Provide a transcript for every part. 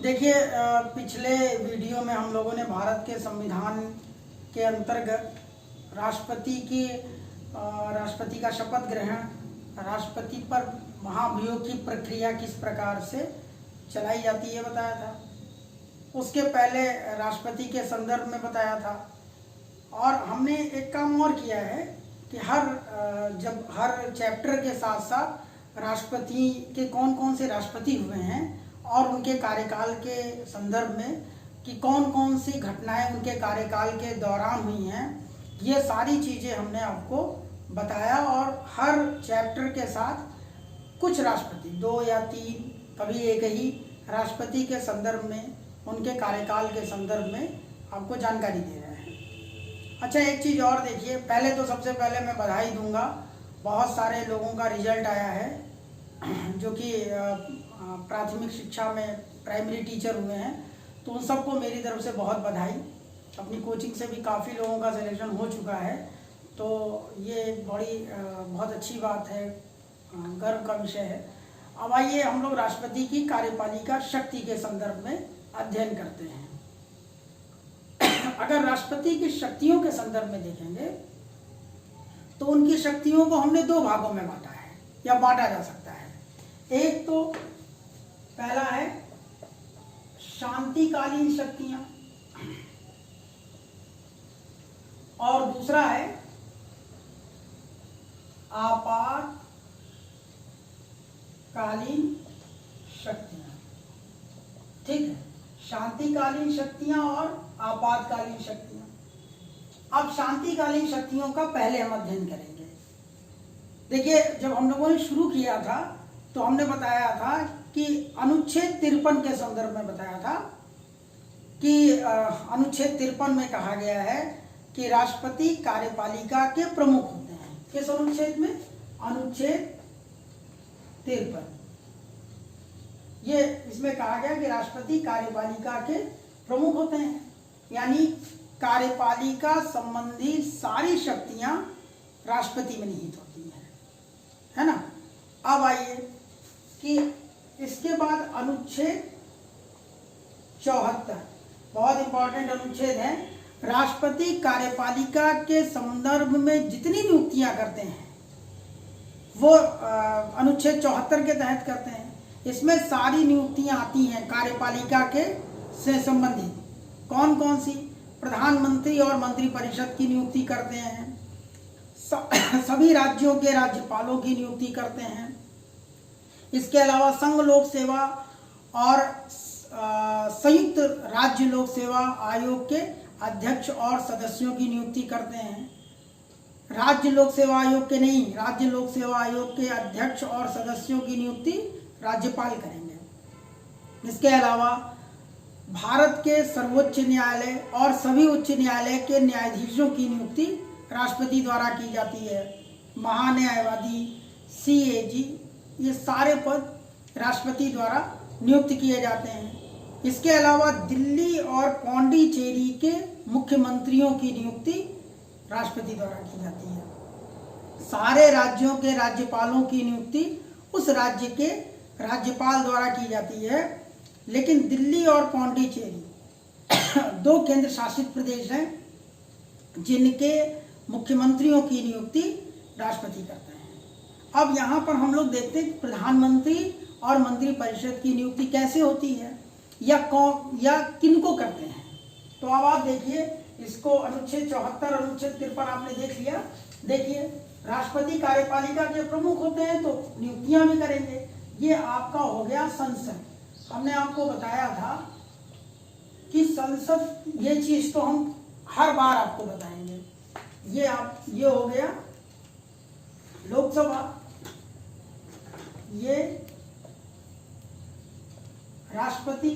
देखिए, पिछले वीडियो में हम लोगों ने भारत के संविधान के अंतर्गत राष्ट्रपति का शपथ ग्रहण, राष्ट्रपति पर महाभियोग की प्रक्रिया किस प्रकार से चलाई जाती है बताया था। उसके पहले राष्ट्रपति के संदर्भ में बताया था। और हमने एक काम और किया है कि जब हर चैप्टर के साथ साथ राष्ट्रपति के कौन कौन से राष्ट्रपति हुए हैं और उनके कार्यकाल के संदर्भ में कि कौन कौन सी घटनाएं उनके कार्यकाल के दौरान हुई हैं, ये सारी चीज़ें हमने आपको बताया। और हर चैप्टर के साथ कुछ राष्ट्रपति, 2 या 3, कभी एक ही राष्ट्रपति के संदर्भ में, उनके कार्यकाल के संदर्भ में आपको जानकारी दे रहे हैं। अच्छा, एक चीज़ और देखिए, पहले तो सबसे पहले मैं बधाई दूंगा, बहुत सारे लोगों का रिजल्ट आया है जो कि प्राथमिक शिक्षा में प्राइमरी टीचर हुए हैं, तो उन सबको मेरी तरफ से बहुत बधाई। अपनी कोचिंग से भी काफ़ी लोगों का सिलेक्शन हो चुका है, तो ये बहुत अच्छी बात है, गर्व का विषय है। अब आइए हम लोग राष्ट्रपति की कार्यपालिका शक्ति के संदर्भ में अध्ययन करते हैं। अगर राष्ट्रपति की शक्तियों के संदर्भ में देखेंगे तो उनकी शक्तियों को हमने 2 भागों में बांटा है या बांटा जा सकता है। एक तो पहला है शांतिकालीन शक्तियां और दूसरा है आपातकालीन शक्तियां। ठीक है, शांतिकालीन शक्तियां और आपातकालीन शक्तियां। अब शांतिकालीन शक्तियों का पहले हम अध्ययन करेंगे। देखिए, जब हम लोगों ने शुरू किया था तो हमने बताया था कि अनुच्छेद 53 के संदर्भ में बताया था कि अनुच्छेद 53 में कहा गया है कि राष्ट्रपति कार्यपालिका के प्रमुख होते हैं। किस अनुच्छेद में? अनुच्छेद 53। ये इसमें कहा गया कि राष्ट्रपति कार्यपालिका के प्रमुख होते हैं, यानी कार्यपालिका संबंधी सारी शक्तियां राष्ट्रपति में निहित होती हैं, है ना। अब आइए कि इसके बाद अनुच्छेद 74 बहुत इंपॉर्टेंट अनुच्छेद है। राष्ट्रपति कार्यपालिका के संदर्भ में जितनी नियुक्तियां करते हैं वो अनुच्छेद 74 के तहत करते हैं। इसमें सारी नियुक्तियां आती हैं कार्यपालिका के से संबंधित। कौन कौन सी? प्रधानमंत्री और मंत्रिपरिषद की नियुक्ति करते हैं, सभी राज्यों के राज्यपालों की नियुक्ति करते हैं। इसके अलावा संघ लोक सेवा और संयुक्त राज्य लोक सेवा आयोग के अध्यक्ष और सदस्यों की नियुक्ति करते हैं। राज्य लोक सेवा आयोग के नहीं, राज्य लोक सेवा आयोग के अध्यक्ष और सदस्यों की नियुक्ति राज्यपाल करेंगे। इसके अलावा भारत के सर्वोच्च न्यायालय और सभी उच्च न्यायालय के न्यायाधीशों की नियुक्ति राष्ट्रपति द्वारा की जाती है। महान्यायवादी, CAG, ये सारे पद राष्ट्रपति द्वारा नियुक्त किए जाते हैं। इसके अलावा दिल्ली और पौंडीचेरी के मुख्यमंत्रियों की नियुक्ति राष्ट्रपति द्वारा की जाती है। सारे राज्यों के राज्यपालों की नियुक्ति उस राज्य के राज्यपाल द्वारा की जाती है। लेकिन दिल्ली और पौंडीचेरी 2 केंद्र शासित प्रदेश हैं जिनके मुख्यमंत्रियों की नियुक्ति राष्ट्रपति करते हैं। अब यहाँ पर हम लोग देखते हैं कि प्रधानमंत्री और मंत्रिपरिषद की नियुक्ति कैसे होती है या किनको करते हैं। तो अब आप देखिए, इसको अनुच्छेद 74, अनुच्छेद 53 आपने देख लिया। देखिए, राष्ट्रपति कार्यपालिका के प्रमुख होते हैं तो नियुक्तियां भी करेंगे। ये आपका हो गया संसद। हमने आपको बताया था कि संसद, ये चीज तो हम हर बार आपको बताएंगे। ये हो गया लोकसभा, ये राष्ट्रपति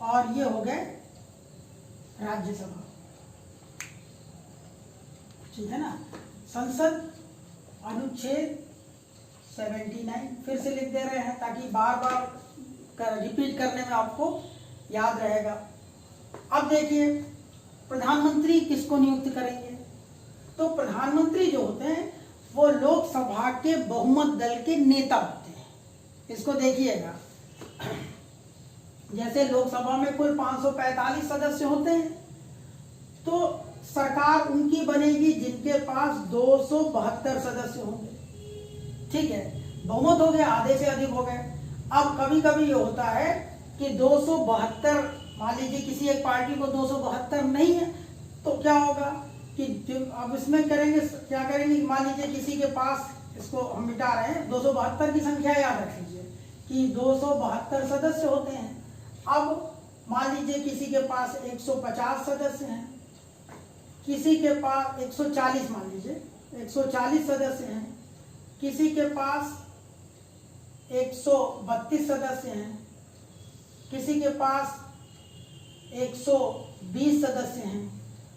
और ये हो गए राज्यसभा। ठीक है ना। संसद अनुच्छेद 79 फिर से लिख दे रहे हैं ताकि बार बार रिपीट करने में आपको याद रहेगा। अब देखिए, प्रधानमंत्री किसको नियुक्त करेंगे? तो प्रधानमंत्री जो होते हैं वो लोकसभा के बहुमत दल के नेता होते हैं। इसको देखिएगा, जैसे लोकसभा में कुल 545 सदस्य होते हैं, तो सरकार उनकी बनेगी जिनके पास 272 सदस्य होंगे। ठीक है, बहुमत हो गया, आधे से अधिक हो गए। अब कभी कभी ये होता है कि 272, मान लीजिए किसी एक पार्टी को 272 नहीं है, तो क्या होगा कि अब इसमें करेंगे, क्या करेंगे, मान लीजिए किसी के पास, इसको हम मिटा रहे हैं, 272 की संख्या याद रख लीजिए कि 272 सदस्य होते हैं। अब मान लीजिए किसी के पास 150 सदस्य हैं, किसी के पास 140, मान लीजिए 140 सदस्य हैं, किसी के पास 132 सदस्य हैं, किसी के पास 120 सदस्य हैं।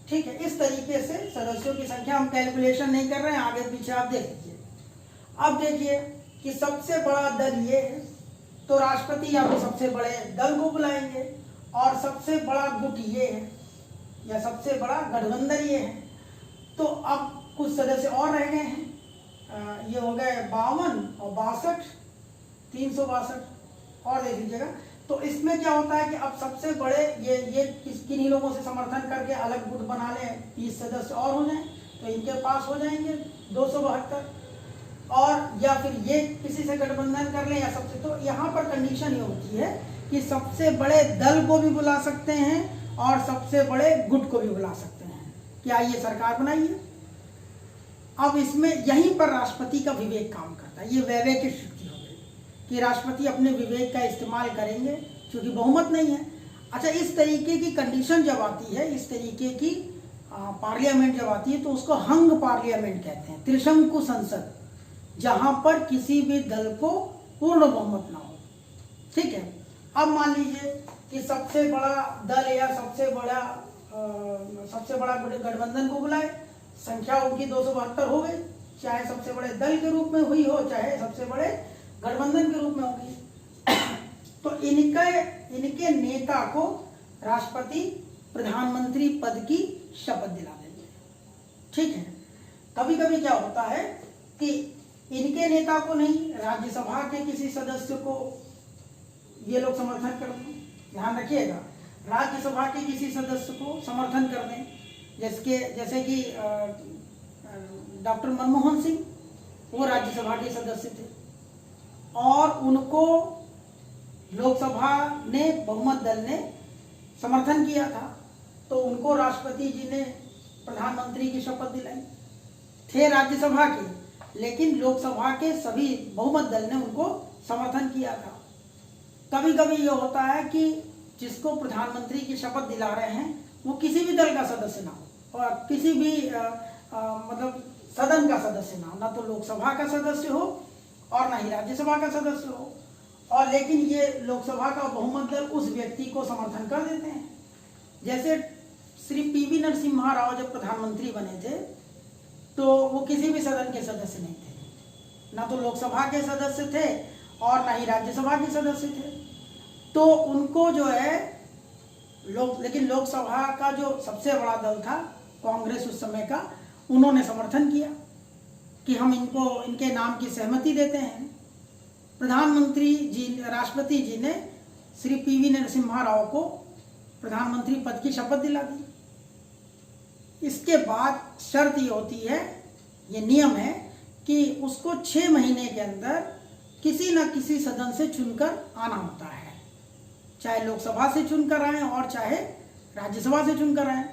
ठीक है, इस तरीके से सदस्यों की संख्या हम कैलकुलेशन नहीं कर रहे हैं, आगे पीछे आप देख लीजिए। अब देखिए कि सबसे बड़ा दल ये है, तो राष्ट्रपति या तो सबसे बड़े दल को बुलाएंगे, और सबसे बड़ा गुट ये है या सबसे बड़ा गठबंधन ये है। तो अब कुछ सदस्य और रह गए हैं, ये हो गए 52 और 62, 362 और देख लीजिएगा। तो इसमें क्या होता है कि अब सबसे बड़े ये किन्हीं लोगों से समर्थन करके अलग गुट बना लें, 30 सदस्य और हो जाएं, तो इनके पास हो जाएंगे 272, और या फिर ये किसी से गठबंधन कर लें या सबसे। तो यहाँ पर कंडीशन ये होती है कि सबसे बड़े दल को भी बुला सकते हैं और सबसे बड़े गुट को भी बुला सकते हैं। क्या ये सरकार बनाइए? अब इसमें यहीं पर राष्ट्रपति का विवेक काम करता है। ये वैवेक की स्थिति हो गई कि राष्ट्रपति अपने विवेक का इस्तेमाल करेंगे, क्योंकि बहुमत नहीं है। अच्छा, इस तरीके की कंडीशन जब आती है, इस तरीके की पार्लियामेंट जब आती है, तो उसको हंग पार्लियामेंट कहते हैं, त्रिशंकु संसद, जहां पर किसी भी दल को पूर्ण बहुमत ना हो। ठीक है, अब मान लीजिए कि सबसे बड़ा दल या सबसे बड़ा गठबंधन को बुलाए, संख्या उनकी 272 हो गई, चाहे सबसे बड़े दल के रूप में हुई हो, चाहे सबसे बड़े गठबंधन के रूप में होगी। तो इनके नेता को राष्ट्रपति प्रधानमंत्री पद की शपथ दिला देंगे। ठीक है, कभी कभी क्या होता है कि इनके नेता को नहीं, राज्यसभा के किसी सदस्य को ये लोग समर्थन कर दें। ध्यान रखिएगा, राज्यसभा के किसी सदस्य को समर्थन कर दें, जैसे कि डॉक्टर मनमोहन सिंह, वो राज्यसभा के सदस्य थे और उनको लोकसभा ने, बहुमत दल ने समर्थन किया था, तो उनको राष्ट्रपति जी ने प्रधानमंत्री की शपथ दिलाई। थे राज्यसभा के, लेकिन लोकसभा के सभी बहुमत दल ने उनको समर्थन किया था। कभी कभी ये होता है कि जिसको प्रधानमंत्री की शपथ दिला रहे हैं वो किसी भी दल का सदस्य ना हो और किसी भी मतलब सदन का सदस्य ना हो, ना तो लोकसभा का सदस्य हो और ना ही राज्यसभा का सदस्य हो, और लेकिन ये लोकसभा का बहुमत दल उस व्यक्ति को समर्थन कर देते हैं। जैसे श्री पीवी नरसिम्हा राव जब प्रधानमंत्री बने थे, तो वो किसी भी सदन के सदस्य नहीं थे, ना तो लोकसभा के सदस्य थे और ना ही राज्यसभा के सदस्य थे। तो उनको जो है लेकिन लोकसभा का जो सबसे बड़ा दल था, कांग्रेस उस समय का, उन्होंने समर्थन किया कि हम इनके नाम की सहमति देते हैं। प्रधानमंत्री जी, राष्ट्रपति जी ने श्री पीवी नरसिम्हा राव को प्रधानमंत्री पद की शपथ दिला दी। इसके बाद शर्त ये होती है, ये नियम है कि उसको 6 महीने के अंदर किसी न किसी सदन से चुनकर आना होता है, चाहे लोकसभा से चुनकर आए और चाहे राज्यसभा से चुनकर आए।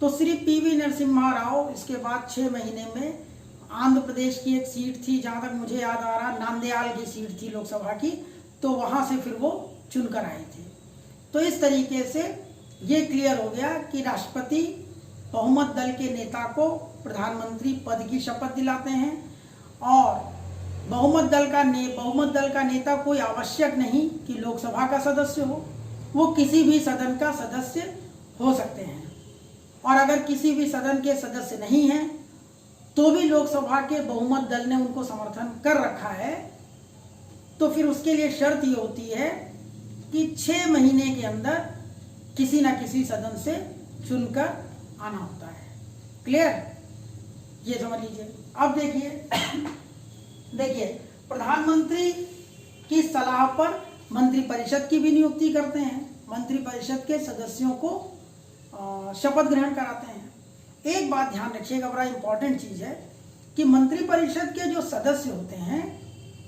तो श्री पीवी नरसिम्हा राव इसके बाद 6 महीने में आंध्र प्रदेश की एक सीट थी, जहाँ तक मुझे याद आ रहा, नांदयाल की सीट थी लोकसभा की, तो वहाँ से फिर वो चुनकर आए थे। तो इस तरीके से ये क्लियर हो गया कि राष्ट्रपति बहुमत दल के नेता को प्रधानमंत्री पद की शपथ दिलाते हैं, और बहुमत दल का नेता कोई आवश्यक नहीं कि लोकसभा का सदस्य हो, वो किसी भी सदन का सदस्य हो सकते हैं। और अगर किसी भी सदन के सदस्य नहीं हैं तो भी लोकसभा के बहुमत दल ने उनको समर्थन कर रखा है, तो फिर उसके लिए शर्त ये होती है कि 6 महीने के अंदर किसी न किसी सदन से चुनकर आना होता है। क्लियर? ये समझ लीजिए। अब देखिए प्रधानमंत्री की सलाह पर मंत्रिपरिषद की भी नियुक्ति करते हैं, मंत्रिपरिषद के सदस्यों को शपथ ग्रहण कराते हैं। एक बात ध्यान रखिएगा, बड़ा इंपॉर्टेंट चीज है कि मंत्रिपरिषद के जो सदस्य होते हैं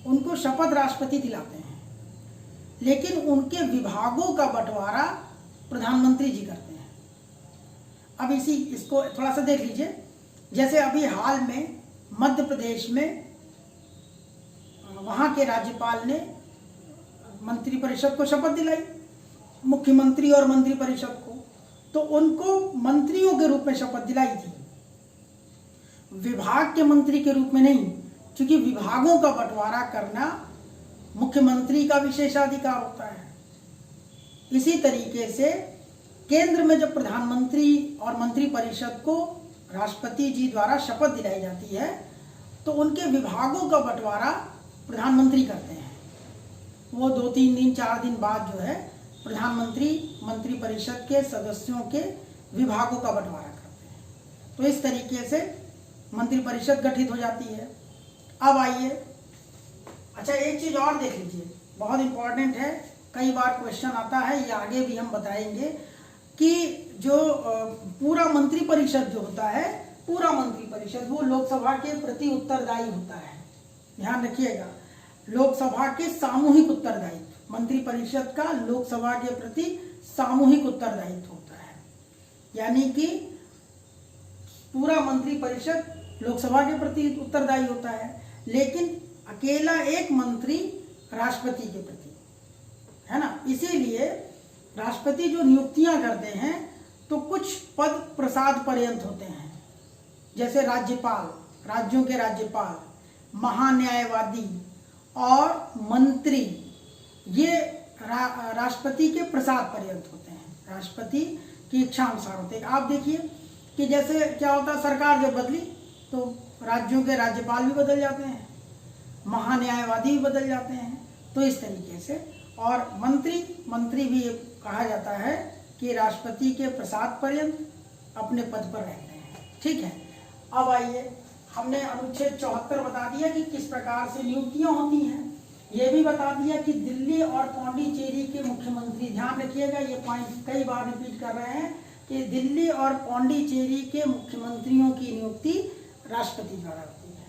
उनको शपथ राष्ट्रपति दिलाते हैं, लेकिन उनके विभागों का बंटवारा प्रधानमंत्री जी करते हैं। अब इसको थोड़ा सा देख लीजिए। जैसे अभी हाल में मध्य प्रदेश में वहां के राज्यपाल ने मंत्रिपरिषद को शपथ दिलाई, मुख्यमंत्री और मंत्रिपरिषद को, तो उनको मंत्रियों के रूप में शपथ दिलाई थी, विभाग के मंत्री के रूप में नहीं, क्योंकि विभागों का बंटवारा करना मुख्यमंत्री का विशेषाधिकार होता है। इसी तरीके से केंद्र में जब प्रधानमंत्री और मंत्रिपरिषद को राष्ट्रपति जी द्वारा शपथ दिलाई जाती है तो उनके विभागों का बंटवारा प्रधानमंत्री करते हैं। वो 2-3 दिन 4 दिन बाद जो है प्रधानमंत्री मंत्रिपरिषद के सदस्यों के विभागों का बंटवारा करते हैं। तो इस तरीके से मंत्रिपरिषद गठित हो जाती है। अब आइए, अच्छा एक चीज और देख लीजिए, बहुत इंपॉर्टेंट है, कई बार क्वेश्चन आता है, ये आगे भी हम बताएंगे कि जो पूरा मंत्रिपरिषद जो होता है, पूरा मंत्रिपरिषद वो लोकसभा के प्रति उत्तरदायी होता है। ध्यान रखिएगा, लोकसभा के सामूहिक उत्तरदायित्व, मंत्रिपरिषद का लोकसभा के प्रति सामूहिक उत्तरदायित्व होता है। यानी कि पूरा मंत्रिपरिषद लोकसभा के प्रति उत्तरदायी होता है, लेकिन अकेला एक मंत्री राष्ट्रपति के प्रति, है ना। इसीलिए राष्ट्रपति जो नियुक्तियां करते हैं तो कुछ पद प्रसाद पर्यंत होते हैं, जैसे राज्यपाल, राज्यों के राज्यपाल, महान्यायवादी और मंत्री, ये राष्ट्रपति के प्रसाद पर्यंत होते हैं, राष्ट्रपति की इच्छा अनुसार होते हैं। आप देखिए कि जैसे क्या होता है, सरकार जब बदली तो राज्यों के राज्यपाल भी बदल जाते हैं, महान्यायवादी भी बदल जाते हैं। तो इस तरीके से, और मंत्री भी कहा जाता है कि राष्ट्रपति के प्रसाद पर्यंत अपने पद पर रहते हैं। ठीक है, अब आइए, हमने अनुच्छेद 74 बता दिया कि किस प्रकार से नियुक्तियां होती हैं, ये भी बता दिया कि दिल्ली और पौंडीचेरी के मुख्यमंत्री, ध्यान रखिएगा ये पॉइंट कई बार रिपीट कर रहे हैं कि दिल्ली और पौंडीचेरी के मुख्यमंत्रियों की नियुक्ति राष्ट्रपति द्वारा होती है।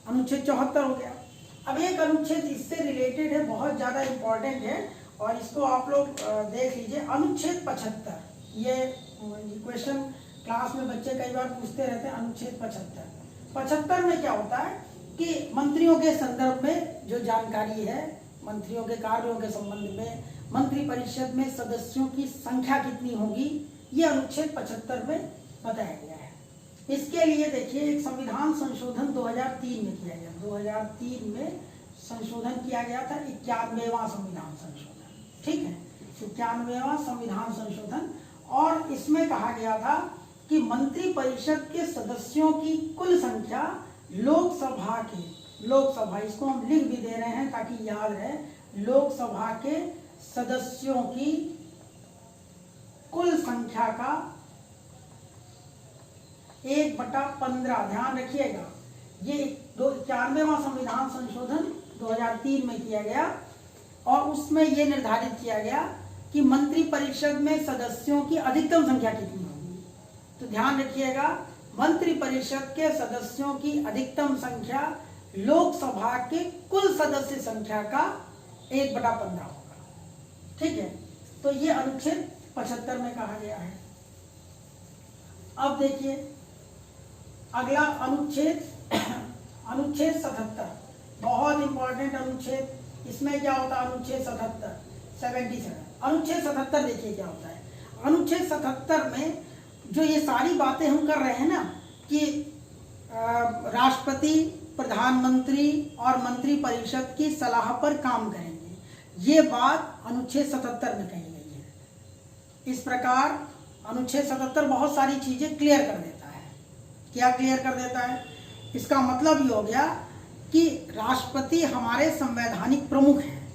अनुच्छेद 74 हो गया। अब एक अनुच्छेद इससे रिलेटेड है, बहुत ज्यादा इंपॉर्टेंट है, और इसको आप लोग देख लीजिए। अनुच्छेद 75, ये क्वेश्चन क्लास में बच्चे कई बार पूछते रहते हैं। अनुच्छेद 75 में क्या होता है कि मंत्रियों के संदर्भ में जो जानकारी है, मंत्रियों के कार्यों के संबंध में, मंत्रिपरिषद में सदस्यों की संख्या कितनी होगी, ये अनुच्छेद 75 में बताया गया है। इसके लिए देखिए, एक संविधान संशोधन 2003 में किया गया, 2003 में संशोधन किया गया था, 91वां संविधान संशोधन। ठीक है, 91वां संविधान संशोधन, और इसमें कहा गया था कि मंत्रिपरिषद के सदस्यों की कुल संख्या लोकसभा, इसको हम लिख भी दे रहे हैं ताकि याद रहे, लोकसभा के सदस्यों की कुल संख्या का 1/15, ध्यान रखिएगा, ये 91वां संविधान संशोधन 2003 में किया गया, और उसमें यह निर्धारित किया गया कि मंत्रिपरिषद में सदस्यों की अधिकतम संख्या कितनी होगी। तो ध्यान रखिएगा, मंत्रिपरिषद के सदस्यों की अधिकतम संख्या लोकसभा के कुल सदस्य संख्या का 1/15 होगा। ठीक है, तो ये अनुच्छेद 75 में कहा गया है। अब देखिए अगला अनुच्छेद 77, बहुत इंपॉर्टेंट अनुच्छेद। इसमें क्या होता है, अनुच्छेद 77 अनुच्छेद 77 देखिए क्या होता है। अनुच्छेद 77 में जो ये सारी बातें हम कर रहे हैं ना, कि राष्ट्रपति, प्रधानमंत्री और मंत्रिपरिषद की सलाह पर काम करेंगे, ये बात अनुच्छेद 77 में कही गई है। इस प्रकार अनुच्छेद 77 बहुत सारी चीजें क्लियर कर देता है। क्या क्लियर कर देता है? इसका मतलब ये हो गया कि राष्ट्रपति हमारे संवैधानिक प्रमुख हैं,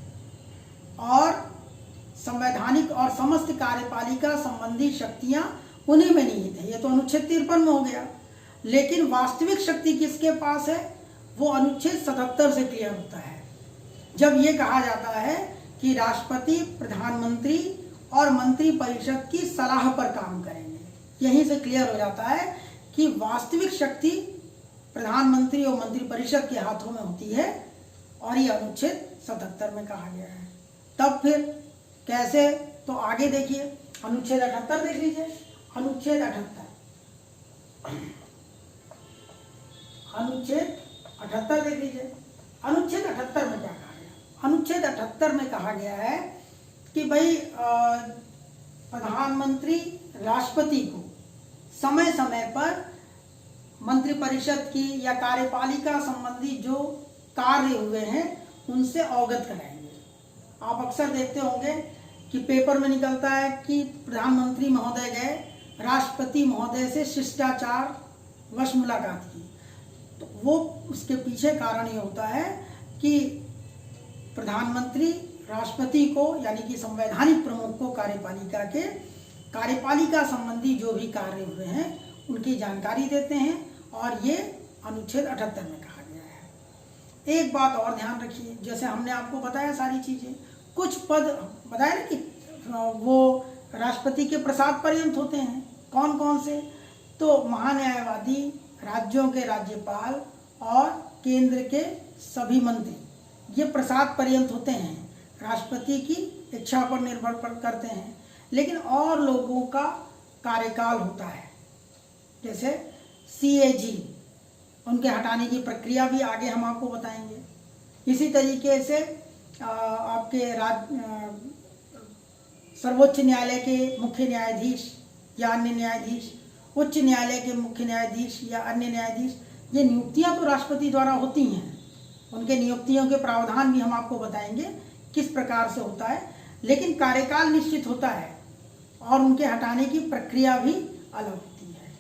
और संवैधानिक और समस्त कार्यपालिका संबंधी शक्तियां उन्हीं में निहित है। ये तो अनुच्छेद 53 में हो गया। लेकिन वास्तविक शक्ति किसके पास है, वो अनुच्छेद 77 से क्लियर होता है, जब ये कहा जाता है कि राष्ट्रपति प्रधानमंत्री और मंत्रिपरिषद की सलाह पर काम करेंगे। यहीं से क्लियर हो जाता है कि वास्तविक शक्ति प्रधानमंत्री और मंत्रिपरिषद के हाथों में होती है, और ये अनुच्छेद 77 में कहा गया है। तब फिर कैसे, तो आगे देखिए अनुच्छेद 78 देख लीजिए। अनुच्छेद 78 देख लीजिए। अनुच्छेद 78 में क्या कहा गया? अनुच्छेद 78 में कहा गया है कि भाई प्रधानमंत्री राष्ट्रपति को समय समय पर मंत्रिपरिषद की या कार्यपालिका संबंधी जो कार्य हुए हैं उनसे अवगत कराएंगे। आप अक्सर देखते होंगे कि पेपर में निकलता है कि प्रधानमंत्री महोदय गए राष्ट्रपति महोदय से शिष्टाचार वश मुलाकात की, तो वो उसके पीछे कारण ये होता है कि प्रधानमंत्री राष्ट्रपति को यानी कि संवैधानिक प्रमुख को कार्यपालिका संबंधी जो भी कार्य हुए हैं उनकी जानकारी देते हैं, और ये अनुच्छेद 78 में कहा गया है। एक बात और ध्यान रखिए, जैसे हमने आपको बताया सारी चीजें, कुछ पद बताया ना कि वो राष्ट्रपति के प्रसाद पर्यंत होते हैं। कौन कौन से? तो महान्यायवादी, राज्यों के राज्यपाल और केंद्र के सभी मंत्री, ये प्रसाद पर्यंत होते हैं, राष्ट्रपति की इच्छा पर निर्भर करते हैं। लेकिन और लोगों का कार्यकाल होता है, जैसे CAG, उनके हटाने की प्रक्रिया भी आगे हम आपको बताएंगे। इसी तरीके से आपके सर्वोच्च न्यायालय के मुख्य न्यायाधीश या अन्य न्यायाधीश, उच्च न्यायालय के मुख्य न्यायाधीश या अन्य न्यायाधीश, ये नियुक्तियां तो राष्ट्रपति द्वारा होती हैं। उनके नियुक्तियों के प्रावधान भी हम आपको बताएंगे किस प्रकार से होता है, लेकिन कार्यकाल निश्चित होता है और उनके हटाने की प्रक्रिया भी अलग होती है।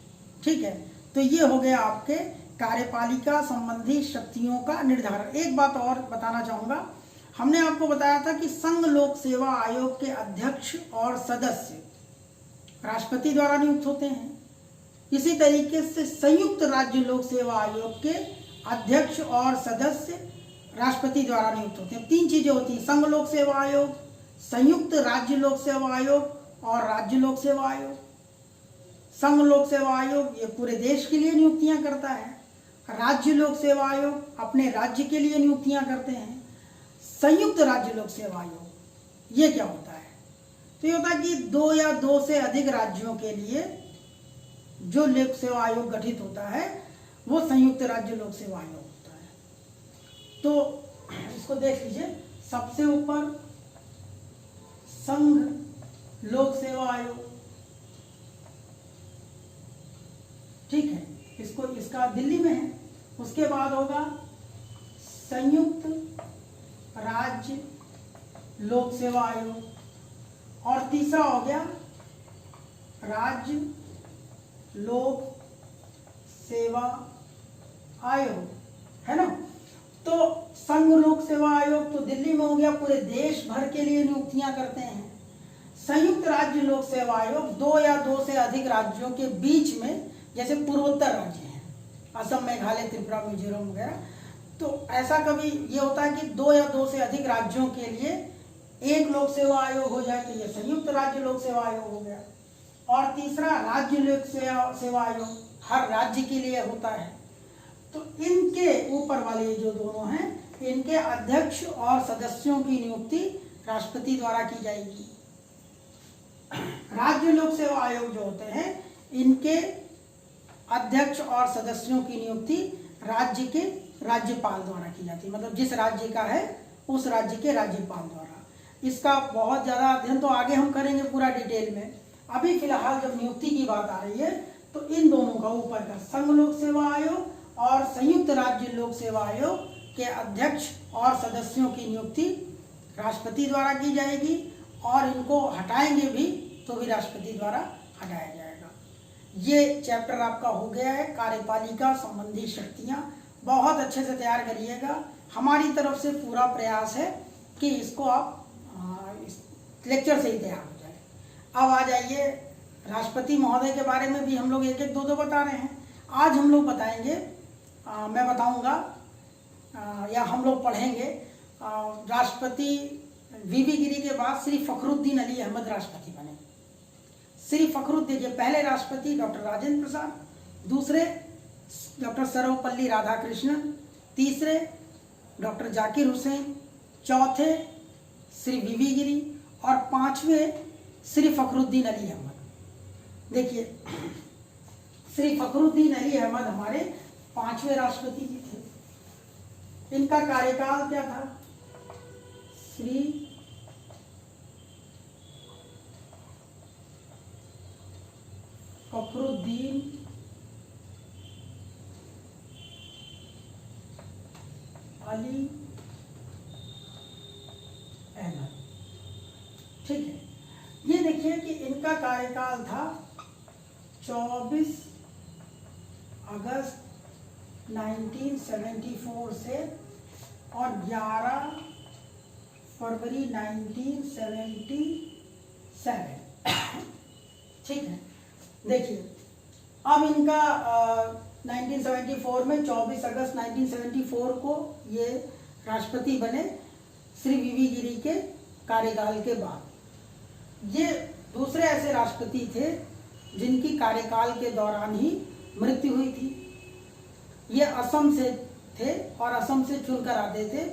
ठीक है, तो ये हो गया आपके कार्यपालिका संबंधी शक्तियों का निर्धारण। एक बात और बताना चाहूँगा, हमने आपको बताया था कि संघ लोक सेवा आयोग के अध्यक्ष और सदस्य राष्ट्रपति द्वारा नियुक्त होते हैं। इसी तरीके से संयुक्त राज्य लोक सेवा आयोग के अध्यक्ष और सदस्य राष्ट्रपति द्वारा नियुक्त होते हैं। 3 चीजें होती हैं, संघ लोक सेवा आयोग, संयुक्त राज्य लोक सेवा आयोग और राज्य लोक सेवा आयोग। संघ लोक सेवा आयोग ये पूरे देश के लिए नियुक्तियां करता है, राज्य लोक सेवा आयोग अपने राज्य के लिए नियुक्तियां करते हैं। संयुक्त राज्य लोक सेवा आयोग ये क्या होता है? तो ये होता है कि 2 या 2 से अधिक राज्यों के लिए जो लोक सेवा आयोग गठित होता है वो संयुक्त राज्य लोक सेवा आयोग होता है। तो इसको देख लीजिए, सबसे ऊपर संघ लोक सेवा आयोग, ठीक है, इसका दिल्ली में है। उसके बाद होगा संयुक्त राज्य लोक सेवा आयोग, और तीसरा हो गया राज्य लोक सेवा आयोग, है ना। तो संघ लोक सेवा आयोग तो दिल्ली में हो गया, पूरे देश भर के लिए नियुक्तियां करते हैं। संयुक्त राज्य लोक सेवा आयोग 2 या 2 से अधिक राज्यों के बीच में, जैसे पूर्वोत्तर राज्य हैं, असम, मेघालय, त्रिपुरा, मिजोरम वगैरह, तो ऐसा कभी ये होता है कि 2 या 2 से अधिक राज्यों के लिए एक लोक सेवा आयोग हो जाए तो ये संयुक्त राज्य लोक सेवा आयोग हो गया। और तीसरा राज्य लोक सेवा आयोग हर राज्य के लिए होता है। तो इनके ऊपर वाले जो दोनों हैं, इनके अध्यक्ष और सदस्यों की नियुक्ति राष्ट्रपति द्वारा की जाएगी। राज्य लोक सेवा आयोग जो होते हैं, इनके अध्यक्ष और सदस्यों की नियुक्ति राज्य के राज्यपाल द्वारा की जाती है, मतलब जिस राज्य का है उस राज्य के राज्यपाल द्वारा। इसका बहुत ज़्यादा अध्ययन तो आगे हम करेंगे पूरा डिटेल में। अभी फिलहाल जब नियुक्ति की बात आ रही है तो इन दोनों का ऊपर का संघ लोक सेवा आयोग और संयुक्त राज्य लोक सेवा आयोग के अध्यक्ष और सदस्यों की नियुक्ति राष्ट्रपति द्वारा की जाएगी, और इनको हटाएंगे भी तो भी राष्ट्रपति द्वारा हटाया जाएगा। ये चैप्टर आपका हो गया है, कार्यपालिका संबंधी शक्तियाँ। बहुत अच्छे से तैयार करिएगा, हमारी तरफ से पूरा प्रयास है कि इसको आप इस लेक्चर से ही तैयार हो जाए। अब आ जाइए, राष्ट्रपति महोदय के बारे में भी हम लोग 1-1, 2-2 बता रहे हैं। आज हम लोग बताएंगे, मैं बताऊंगा या हम लोग पढ़ेंगे राष्ट्रपति वीवी गिरी के बाद श्री फखरुद्दीन अली अहमद राष्ट्रपति बने। श्री फखरुद्दीन के पहले राष्ट्रपति डॉक्टर राजेंद्र प्रसाद, दूसरे डॉक्टर सर्वपल्ली राधाकृष्णन, तीसरे डॉक्टर जाकिर हुसैन, चौथे श्री वीवी गिरी और पांचवें श्री फखरुद्दीन अली अहमद। देखिए, श्री फखरुद्दीन अली अहमद हमारे पांचवें राष्ट्रपति जी थे। इनका कार्यकाल क्या था? श्री फखरुद्दीन अली अहमद। ठीक है, ये देखिए कि इनका कार्यकाल था 24 अगस्त 1974 से और 11 फरवरी 1977। ठीक है, देखिए अब इनका 1974 में 24 अगस्त 1974 को ये राष्ट्रपति बने श्री वीवी गिरी के कार्यकाल के बाद। ये दूसरे ऐसे राष्ट्रपति थे जिनकी कार्यकाल के दौरान ही मृत्यु हुई थी। ये असम से थे और असम से चुनकर आते थे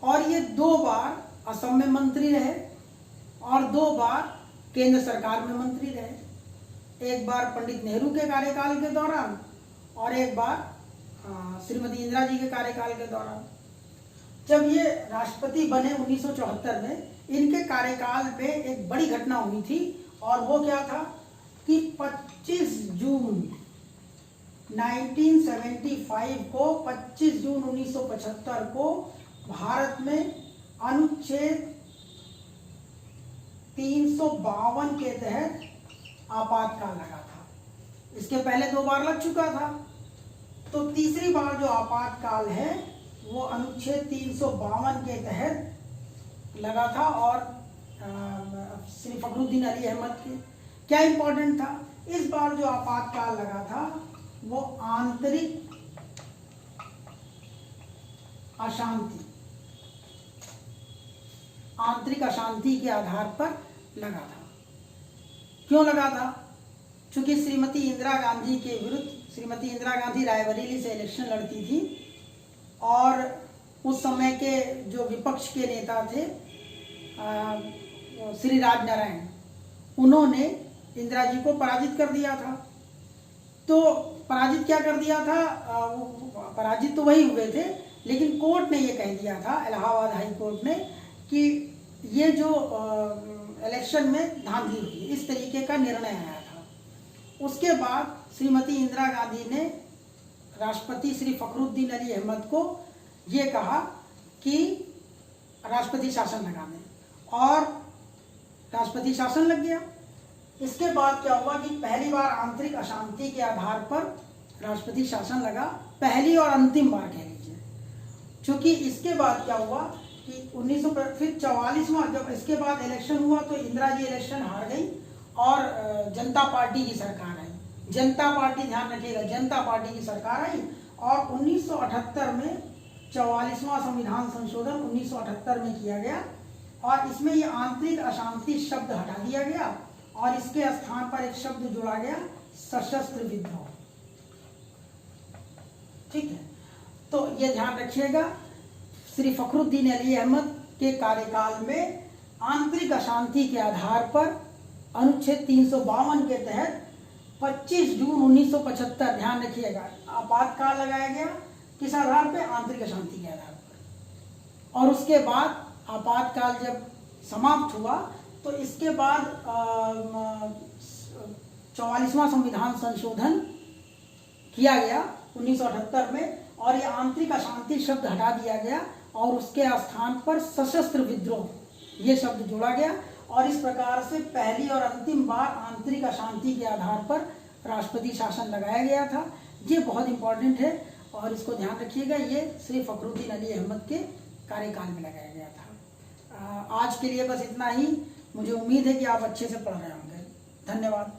और ये 2 बार असम में मंत्री रहे और 2 बार केंद्र सरकार में मंत्री रहे। एक बार पंडित नेहरू के कार्यकाल के दौरान और एक बार श्रीमती इंदिरा जी के कार्यकाल के दौरान। जब ये राष्ट्रपति बने 1974 में, इनके कार्यकाल पे एक बड़ी घटना हुई थी और वो क्या था कि 25 जून 1975 को 25 जून 1975 को भारत में अनुच्छेद 352 के तहत आपातकाल लगा था। इसके पहले 2 बार लग चुका था, तो तीसरी बार जो आपातकाल है वो अनुच्छेद 352 के तहत लगा था। और श्री फखरुद्दीन अली अहमद के क्या इंपॉर्टेंट था? इस बार जो आपातकाल लगा था वो आंतरिक अशांति के आधार पर लगा था। क्यों लगा था? क्योंकि श्रीमती इंदिरा गांधी के विरुद्ध, श्रीमती इंदिरा गांधी रायबरेली से इलेक्शन लड़ती थी और उस समय के जो विपक्ष के नेता थे श्री राजनारायण, उन्होंने इंदिरा जी को पराजित कर दिया था। तो पराजित क्या कर दिया था? पराजित तो वही हुए थे, लेकिन कोर्ट ने ये कह दिया था, इलाहाबाद हाई कोर्ट ने, कि ये जो इलेक्शन में धांधली हुई, इस तरीके का निर्णय आया था। उसके बाद श्रीमती इंदिरा गांधी ने राष्ट्रपति श्री फखरुद्दीन अली अहमद को ये कहा कि राष्ट्रपति शासन लगा दें और राष्ट्रपति शासन लग गया। इसके बाद क्या हुआ कि पहली बार आंतरिक अशांति के आधार पर राष्ट्रपति शासन लगा, पहली और अंतिम बार कह लीजिए। क्योंकि इसके बाद क्या हुआ कि 1944वां जब इसके बाद इलेक्शन हुआ तो इंदिरा जी इलेक्शन हार गई और जनता पार्टी की सरकार आई। जनता पार्टी, ध्यान रखिएगा, जनता पार्टी की सरकार आई और 1978 में 44वां संविधान संशोधन 1978 में किया गया और इसमें ये आंतरिक अशांति शब्द हटा दिया गया और इसके स्थान पर एक शब्द जोड़ा गया, सशस्त्र विद्रोह। ठीक है, तो ये ध्यान रखिएगा, श्री फखरुद्दीन अली अहमद के कार्यकाल में आंतरिक अशांति के आधार पर अनुच्छेद 352 के तहत 25 जून 1975, ध्यान रखिएगा, आपातकाल लगाया गया। किस आधार पे? आंतरिक अशांति के आधार पर। और उसके बाद आपातकाल जब समाप्त हुआ तो इसके बाद 44वां संविधान संशोधन किया गया 1978 में और ये आंतरिक अशांति शब्द हटा दिया गया और उसके स्थान पर सशस्त्र विद्रोह ये शब्द जोड़ा गया और इस प्रकार से पहली और अंतिम बार आंतरिक अशांति के आधार पर राष्ट्रपति शासन लगाया गया था। ये बहुत इंपॉर्टेंट है और इसको ध्यान रखिएगा, ये श्री फखरुद्दीन अली अहमद के कार्यकाल में लगाया गया था। आज के लिए बस इतना ही। मुझे उम्मीद है कि आप अच्छे से पढ़ रहे होंगे। धन्यवाद।